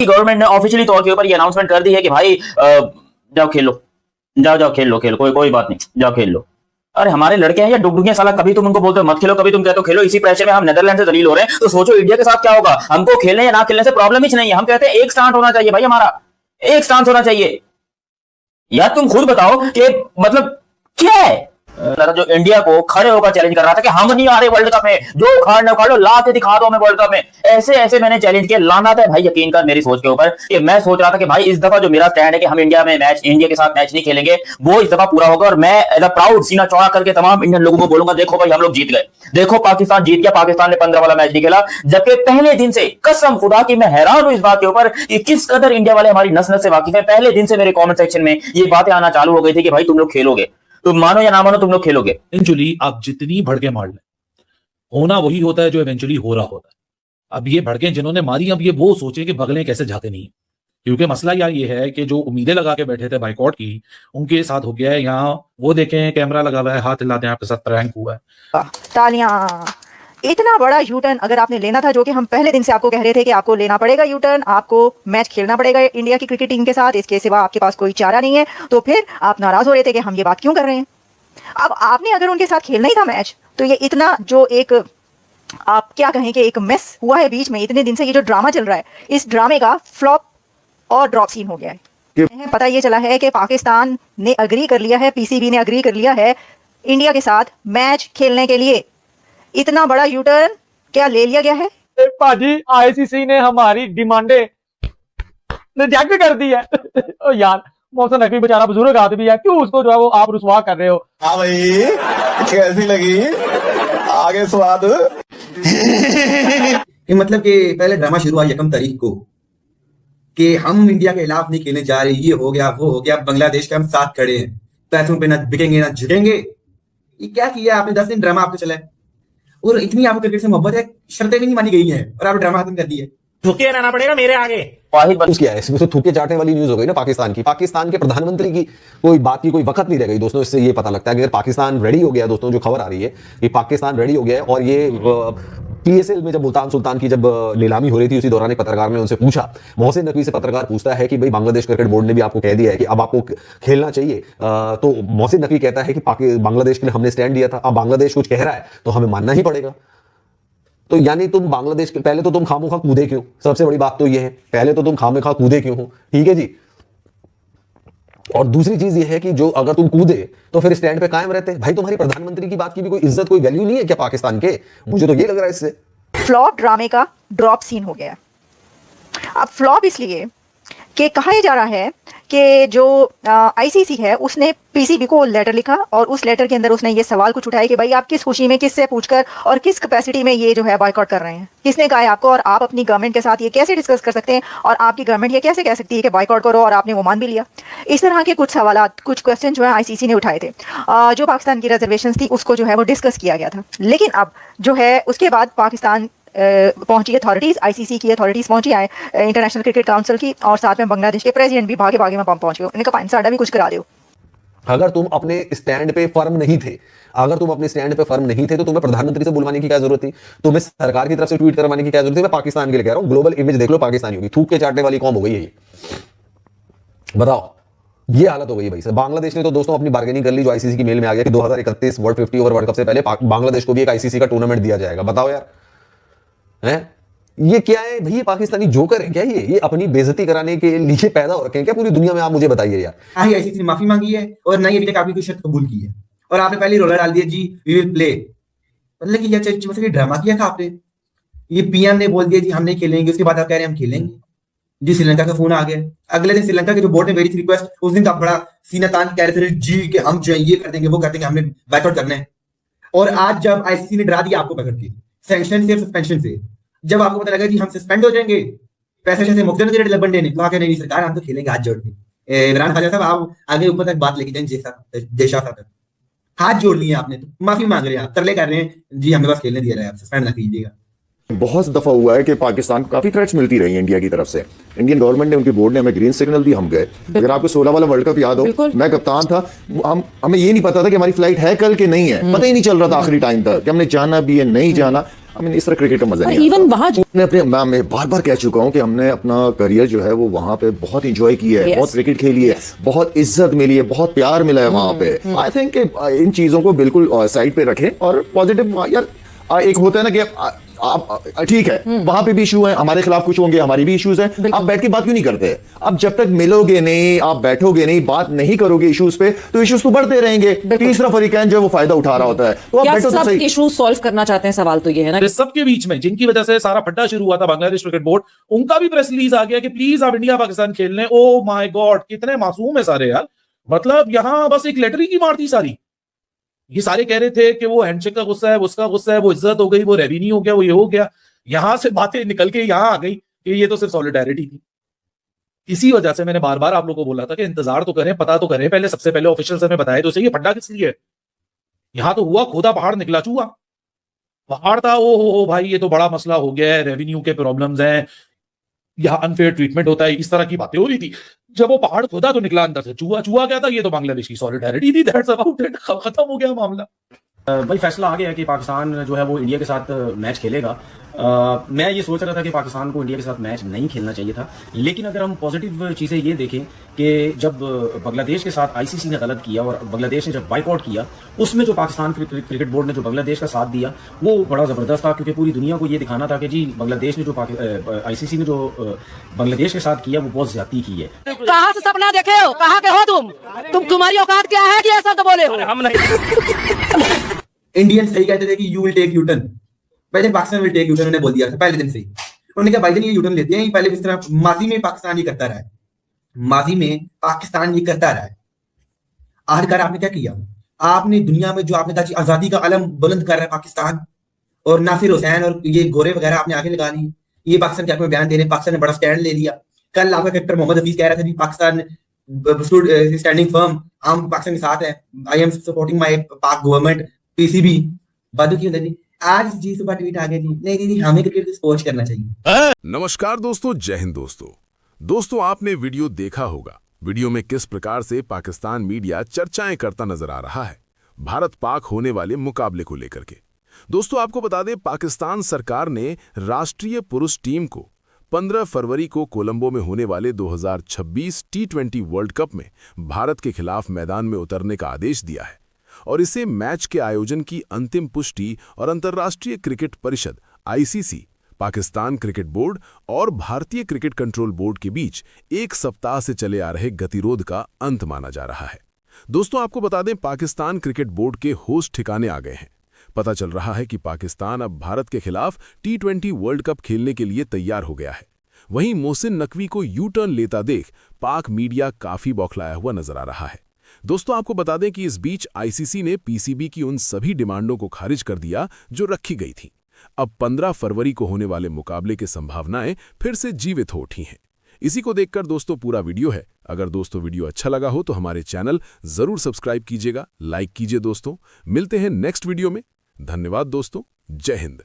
Government ने officially तौर के ऊपर ये अनाउंसमेंट कर दी है कि भाई जाओ खेलो, जाओ खेल लो, कोई बात नहीं, जाओ खेल लो। अरे हमारे लड़के हैं या डुगडुगियां साला, कभी तुम उनको बोलते हो मत खेलो, कभी तुम कहते हो खेलो। इसी प्रेशर में हम नेदरलैंड से दलील हो रहे हैं, तो सोचो इंडिया के साथ क्या होगा। हमको खेलने या ना खेलने से प्रॉब्लम ही नहीं है, हम कहते हैं एक स्टांस होना चाहिए भाई, हमारा एक स्टांस होना चाहिए। यार तुम खुद बताओ कि मतलब क्या है जो इंडिया को खड़े होकर चैलेंज कर रहा था कि हम नहीं आ रहे वर्ल्ड कप में, जो उखाड़ना उखाड़ लो, ला के दिखा दो हमें वर्ल्ड कप में। ऐसे ऐसे मैंने चैलेंज किया, लाना था भाई यकीन कर मेरी सोच के ऊपर कि मैं सोच रहा था कि भाई इस दफा जो मेरा स्टैंड है कि हम इंडिया के साथ मैच नहीं खेलेंगे, वो इस दफा पूरा होगा। और मैं एज अ प्राउड सीना चौड़ा करके तमाम इंडियन लोगों को बोलूंगा, देखो भाई हम लोग जीत गए, देखो पाकिस्तान जीत गया, पाकिस्तान ने 15 वाला मैच नहीं खेला। जबकि पहले दिन से कसम खुदा की मैं हैरान हूं इस बात के ऊपर कि किस कदर इंडिया वाले हमारी नस नस से वाकिफ है। पहले दिन से मेरे कमेंट सेक्शन में ये बातें आना चालू हो गई थी कि भाई तुम लोग खेलोगे, तुम मानो या ना मानो तुम लोग खेलोगे। इवेंचुअली आप जितनी भड़के मार लें, होना वही होता है जो इवेंचुअली हो रहा होता है। अब ये भड़के जिन्होंने मारी, अब ये वो सोचे कि भगलें कैसे जाते नहीं, क्योंकि मसला यार ये है कि जो उम्मीदें लगा के बैठे थे बाइकआउट की, उनके साथ हो गया है। यहाँ वो देखें कैमरा लगा हुआ है, हाथ हिलाते हैं, आपके साथ प्रैंक हुआ है। तालियां। इतना बड़ा यू टर्न अगर आपने लेना था, जो कि हम पहले दिन से आपको कह रहे थे कि आपको लेना पड़ेगा यू टर्न, आपको मैच खेलना पड़ेगा इंडिया की क्रिकेट टीम के साथ, इसके सिवा आपके पास कोई चारा नहीं है, तो फिर आप नाराज हो रहे थे कि हम ये बात क्यों कर रहे हैं। अब आपने अगर उनके साथ खेलना ही था मैच, तो ये इतना जो एक आप क्या कहें कि एक मिस हुआ है बीच में, इतने दिन से ये जो ड्रामा चल रहा है, इस ड्रामे का फ्लॉप और ड्रॉप सीन हो गया है। पता ये चला है कि पाकिस्तान ने अग्री कर लिया है, पीसीबी ने अग्री कर लिया है इंडिया के साथ मैच खेलने के लिए। इतना बड़ा यू टर्न क्या ले लिया गया है? भाजी आईसीसी ने हमारी डिमांडें रिजेक्ट कर दी है। ओ यार मोहसिन नकवी बेचारा बुजुर्ग आदमी है, क्यों उसको जो है वो आप रुसवा कर रहे हो? हाँ भाई कैसी लगी आगे स्वाद? मतलब कि पहले ड्रामा शुरू हुआ 1 तारीख को कि हम इंडिया के खिलाफ नहीं खेलने जा रहे, ये हो गया वो हो गया, बांग्लादेश के हम साथ खड़े हैं, पैसों पे ना बिकेंगे ना झुकेंगे। ये क्या किया आपने? 10 दिन ड्रामा आपको चला है और इतनी आपको क्रिकेट से मोहब्बत है, शर्तें भी नहीं मानी गई हैं और आप ड्रामा खत्म कर दिए। झुके रहना पड़ेगा मेरे आगे। किया है इसमें तो थूके चाटने वाली न्यूज हो गई ना पाकिस्तान की। पाकिस्तान के प्रधानमंत्री की कोई बात की कोई वक्त नहीं रह गई दोस्तों। इससे ये पता लगता है कि अगर पाकिस्तान रेडी हो गया दोस्तों, जो खबर आ रही है कि पाकिस्तान रेडी हो गया है। और ये पीएसएल में जब मुल्तान सुल्तान की जब नीलामी हो रही थी, उसी दौरान एक पत्रकार ने उनसे पूछा, मोहसिन नकवी से पत्रकार पूछता है कि भाई बांग्लादेश क्रिकेट बोर्ड ने भी आपको कह दिया है कि अब आपको खेलना चाहिए। तो मोहसिन नकवी कहता है कि बांग्लादेश के लिए हमने स्टैंड दिया था, अब बांग्लादेश कुछ कह रहा है तो हमें मानना ही पड़ेगा। तो यानी तुम बांग्लादेश के पहले तो तुम खामोखा कूदे क्यों? सबसे बड़ी बात तो ये है, पहले तो तुम खामोखा कूदे क्यों हो? ठीक है जी। और दूसरी चीज ये है कि जो अगर तुम कूदे तो फिर स्टैंड पे कायम रहते। भाई तुम्हारी प्रधानमंत्री की बात की भी कोई इज्जत कोई वैल्यू नहीं है क्या पाकिस्तान के? मुझे तो ये लग रहा है इससे फ्लॉप ड्रामे का ड्रॉप सीन हो गया। अब फ्लॉप इसलिए कि कहा जा रहा है कि जो आईसीसी है उसने पीसीबी को लेटर लिखा और उस लेटर के अंदर उसने ये सवाल कुछ उठाया कि भाई आप किस खुशी में, किससे पूछकर और किस कैपेसिटी में ये जो है बॉयकॉट कर रहे हैं, किसने कहा है आपको, और आप अपनी गवर्नमेंट के साथ ये कैसे डिस्कस कर सकते हैं और आपकी गवर्नमेंट ये कैसे कह सकती है कि बॉयकॉट करो, और आपने वो मान भी लिया। इस तरह के कुछ सवाल, कुछ क्वेश्चन जो है आईसीसी ने उठाए थे। जो पाकिस्तान की रिजर्वेशन थी उसको जो है वो डिस्कस किया गया था। लेकिन अब जो है उसके बाद पाकिस्तान पहुंची अथॉरिटीज, आईसीसी की अथॉरिटीज पहुंची आए, इंटरनेशनल क्रिकेट काउंसिल की, और साथ में बांग्लादेश के प्रेसिडेंट भी भागे भागे में पहुंच गए। उन्होंने कहा साडा भी कुछ करा दो। अगर तुम अपने स्टैंड पे फर्म नहीं थे, अगर तुम अपने स्टैंड पे फर्म नहीं थे तो तुम्हें प्रधानमंत्री से बुलवाने की क्या जरूरत थी? तुम्हें सरकार की तरफ से ट्वीट करवाने की क्या जरूरत थी? मैं पाकिस्तान के लिए कह रहा हूं, ग्लोबल इमेज देख लो पाकिस्तानियों की, थूक के चाटने वाली कौम हो गई है ये। बताओ ये हालत हो गई भाई। बांग्लादेश ने तो दोस्तों अपनी बार्गेनिंग कर ली, जो आईसीसी की मेल में आ गया कि 2031 वर्ल्ड 50 ओवर वर्ल्ड कप से पहले बांग्लादेश को भी एक आईसीसी का टूर्नामेंट दिया जाएगा। बताओ यार, हैं ये क्या है भाई? ये पाकिस्तानी जोकर है क्या? ये अपनी बेइज्जती कराने के लिए पैदा हो रखे हैं क्या पूरी दुनिया में? आप मुझे बताइए यार। आईसीसी ने माफी मांगी है और ना ही अभी तक आपकी कोई शर्त कबूल की है, और आपने पहले रोलर डाल दिया जी वी विल प्ले। मतलब कि ये ड्रामा किया था आपने। ये पीएम ने बोल दिया जी हम नहीं खेलेंगे, उसके बाद आप कह रहे हैं हम खेलेंगे जी। श्रीलंका का फोन आ गया, अगले दिन श्रीलंका के जो बोर्ड ने मेरी रिक्वेस्ट, उस दिन तो आप बड़ा सीना तान कह रहे थे जी कि हम जो है ये कर देंगे वो कर देंगे, हमने बैकआउट करना है। और आज जब आईसीसी ने डरा दिया आपको पकड़ के सैंक्शन से, सस्पेंशन से, जब आपको पता लगा कि हम सस्पेंड हो जाएंगे, पैसे से मुक्त दे लबन डे ने, तो आके नहीं सरकार हम तो खेलेंगे हाथ जोड़ के। इमरान खान साहब आप आगे ऊपर तक बात लेके जाए, जैसा तक हाथ जोड़ लिए आपने, तो माफी मांग रहे हैं आप, तरले कर रहे हैं जी हमें बस खेलने दिया रहा है, आप सस्पेंड ना कीजिएगा। बहुत दफा हुआ है कि पाकिस्तान को काफी थ्रेट्स मिलती रही इंडिया की तरफ से। इंडियन गवर्नमेंट ने, उनकी बोर्ड ने हमें ग्रीन सिग्नल दी, हम गए। अगर आपको 16 वाला वर्ल्ड कप याद हो, मैं कप्तान था, हमें ये नहीं पता था कि हमारी फ्लाइट है कल के नहीं है, पता ही नहीं चल रहा था आखिरी टाइम तक कि हमने जाना भी है नहीं जाना। I mean, इस तरह क्रिकेट का मजा नहीं इवन आता। वहां मैं बार बार कह चुका हूं कि हमने अपना करियर जो है वो वहां पे बहुत इंजॉय किया है, Yes. बहुत क्रिकेट खेली है, बहुत इज्जत मिली है, बहुत प्यार मिला है वहां पे। आई थिंक इन चीजों को बिल्कुल साइड पे रखें और पॉजिटिव यार एक होता है ना कि आप ठीक है वहां पे भी इशू है, हमारे खिलाफ कुछ होंगे, हमारी भी इश्यूज हैं, आप बैठ के बात क्यों नहीं करते? अब जब तक मिलोगे नहीं, आप बैठोगे नहीं, बात नहीं करोगे इश्यूज पे, तो इश्यूज तो बढ़ते रहेंगे। तीसरा फरीकैन जो है वो फायदा उठा रहा होता है, तो आप क्या बैठो तो सब सही। इशू सॉल्व करना चाहते हैं? सवाल तो ये है ना। इस सबके बीच में जिनकी वजह से सारा फड्डा शुरू हुआ था, बांग्लादेश क्रिकेट बोर्ड, उनका भी प्रेस रिलीज आ गया कि प्लीज आप इंडिया पाकिस्तान खेल लें। ओ माय गॉड, कितने मासूम है सारे यार। मतलब यहां बस एक लेटर ही की मार थी सारी। ये सारे कह रहे थे कि वो हैंडशेक का गुस्सा है, उसका गुस्सा है, वो इज्जत हो गई, वो रेवेन्यू हो गया, वो ये हो गया। यहां से बातें निकल के यहां आ गई कि ये तो सिर्फ सॉलिडारिटी थी। इसी वजह से मैंने बार बार आप लोगों को बोला था कि इंतजार तो करें, पता तो करें पहले, सबसे पहले ऑफिशियल से हमें बताया तो सही ये फड्डा किस लिए है। यहां तो हुआ खोदा पहाड़ निकला चूहा। पहाड़ था, ओ हो भाई ये तो बड़ा मसला हो गया है, रेवेन्यू के प्रॉब्लम्स हैं, यहाँ अनफेयर ट्रीटमेंट होता है, इस तरह की बातें हो रही थी। जब वो पहाड़ खोदा तो निकला अंदर से चूहा। चूहा क्या था? ये तो बांग्लादेश की सॉलिडारिटी थी, दैट्स अबाउट इट, खत्म हो गया मामला। भाई फैसला आ गया है कि पाकिस्तान जो है वो इंडिया के साथ मैच खेलेगा। मैं ये सोच रहा था कि पाकिस्तान को इंडिया के साथ मैच नहीं खेलना चाहिए था, लेकिन अगर हम पॉजिटिव चीज़ें ये देखें कि जब बांग्लादेश के साथ आईसीसी ने गलत किया और बांग्लादेश ने जब बाइकआउट किया, उसमें जो पाकिस्तान क्रिकेट बोर्ड ने जो बांग्लादेश का साथ दिया वो बड़ा ज़बरदस्त था, क्योंकि पूरी दुनिया को ये दिखाना था कि जी बांग्लादेश ने जो आईसीसी ने जो बांग्लादेश के साथ किया वो बहुत ज्यादती की है। कहाँ से सपना देखे हो? कहाँ के हो तुम? तुम्हारी औकात क्या है कि ऐसा तो बोले हो? हम नहीं। इंडियंस सही कहते थे कि यू विल टेक यूटर्न, पहले पाकिस्तान विल टेक यूटर्न, उन्होंने बोल दिया था पहले दिन से ही। उन्होंने कहा भाई जान ये यूटर्न लेते हैं, पहले इस तरह माजी में पाकिस्तान ये करता रहा है, माजी में पाकिस्तान ये करता रहा है। आखिरकार आपने क्या किया? आपने दुनिया में जो आपने कहा आजादी का अलम बुलंद कर रहा है पाकिस्तान, और नासिर हुसैन और ये गोरे वगैरह आपने आगे लगा ली, ये पाकिस्तान के हक में बयान दे रहे हैं, पाकिस्तान ने बड़ा स्टैंड ले लिया। कल आपका कैप्टन मोहम्मद हफीज कह रहा था पाकिस्तान स्टैंडिंग फर्म, हम पाकिस्तान के साथ है, आई एम सपोर्टिंग माई पाक गवर्नमेंट, पीसीबी बादू की होती। आज जी सुबह ट्वीट आ गया जी नहीं दीदी हमें क्रिकेट को स्पोर्ट करना चाहिए। नमस्कार दोस्तों, जय हिंद दोस्तों आपने वीडियो देखा होगा। वीडियो में किस प्रकार से पाकिस्तान मीडिया चर्चाएं करता नजर आ रहा है भारत पाक होने वाले मुकाबले को लेकर के। दोस्तों आपको बता दें, पाकिस्तान सरकार ने राष्ट्रीय पुरुष टीम को 15 फरवरी को कोलंबो में होने वाले 2026 T20 वर्ल्ड कप में भारत के खिलाफ मैदान में उतरने का आदेश दिया है, और इसे मैच के आयोजन की अंतिम पुष्टि और अंतर्राष्ट्रीय क्रिकेट परिषद ICC, पाकिस्तान क्रिकेट बोर्ड और भारतीय क्रिकेट कंट्रोल बोर्ड के बीच एक सप्ताह से चले आ रहे गतिरोध का अंत माना जा रहा है। दोस्तों आपको बता दें, पाकिस्तान क्रिकेट बोर्ड के होश ठिकाने आ गए हैं। पता चल रहा है कि पाकिस्तान अब भारत के खिलाफ T20 वर्ल्ड कप खेलने के लिए तैयार हो गया है। वहीं मोहसिन नकवी को यू टर्न लेता देख पाक मीडिया काफी बौखलाया हुआ नजर आ रहा है। दोस्तों आपको बता दें कि इस बीच ICC ने PCB की उन सभी डिमांडों को खारिज कर दिया जो रखी गई थी। अब 15 फरवरी को होने वाले मुकाबले की संभावनाएं फिर से जीवित हो उठी हैं। इसी को देखकर दोस्तों पूरा वीडियो है। अगर दोस्तों वीडियो अच्छा लगा हो तो हमारे चैनल जरूर सब्सक्राइब कीजिएगा, लाइक कीजिए दोस्तों। मिलते हैं नेक्स्ट वीडियो में। धन्यवाद दोस्तों, जय हिंद।